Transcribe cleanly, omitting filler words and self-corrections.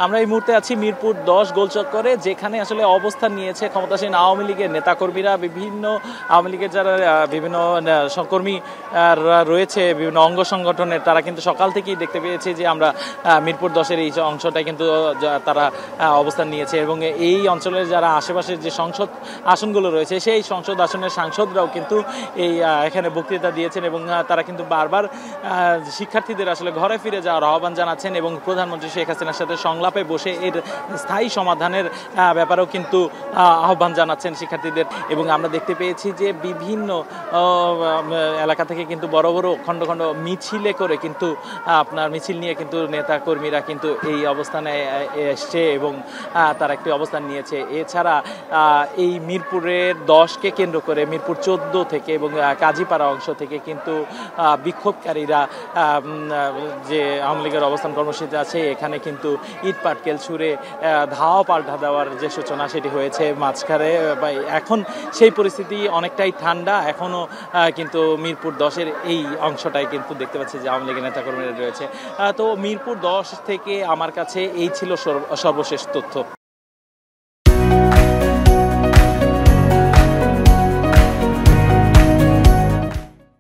আমরা এই মুহূর্তে আছি মিরপুর ১০ গোলচক্করে, যেখানে আসলে অবস্থান নিয়েছে ক্ষমতাসীন আওয়ামী লীগের নেতাকর্মীরা। বিভিন্ন আওয়ামী লীগের যারা বিভিন্ন সহকর্মী রয়েছে, বিভিন্ন অঙ্গ সংগঠনের, তারা কিন্তু সকাল থেকেই দেখতে পেয়েছে যে আমরা মিরপুর ১০-এর এই অংশটায় কিন্তু তারা অবস্থান নিয়েছে, এবং এই অঞ্চলের যারা আশেপাশের যে সংসদ আসনগুলো রয়েছে সেই সংসদ আসনের সাংসদরাও কিন্তু এই এখানে বক্তৃতা দিয়েছেন, এবং তারা কিন্তু বারবার শিক্ষার্থীদের আসলে ঘরে ফিরে যাওয়ার আহ্বান জানাচ্ছেন, এবং প্রধানমন্ত্রী শেখ হাসিনার সাথে সংলাপে বসে এর স্থায়ী সমাধানের ব্যাপারেও কিন্তু আহ্বান জানাচ্ছেন শিক্ষার্থীদের। এবং আমরা দেখতে পেয়েছি যে বিভিন্ন এলাকা থেকে কিন্তু বড় বড় খণ্ড খণ্ড মিছিলে করে কিন্তু আপনার মিছিল নিয়ে কিন্তু নেতা কর্মীরা কিন্তু এই অবস্থানে এসছে, এবং তারা একটি অবস্থান নিয়েছে। এছাড়া এই মিরপুরের ১০কে কেন্দ্র করে মিরপুর ১৪ থেকে এবং কাজীপাড়া অংশ থেকে কিন্তু বিক্ষোভকারীরা যে আওয়ামী লীগের অবস্থান কর্মসূচি আছে এখানে কিন্তু ইট পাটকেল ছুঁড়ে ধাওয়া পাল্টা দেওয়ার যে সূচনা সেটি হয়েছে মাঝখানে। এখন সেই পরিস্থিতি অনেকটাই ঠান্ডা, এখনও কিন্তু মিরপুর ১০-এর এই অংশটাই কিন্তু দেখতে পাচ্ছি যে আওয়ামী লীগের নেতাকর্মীরা রয়েছে। তো মিরপুর ১০ থেকে আমার কাছে এই ছিল সর্বশেষ তথ্য।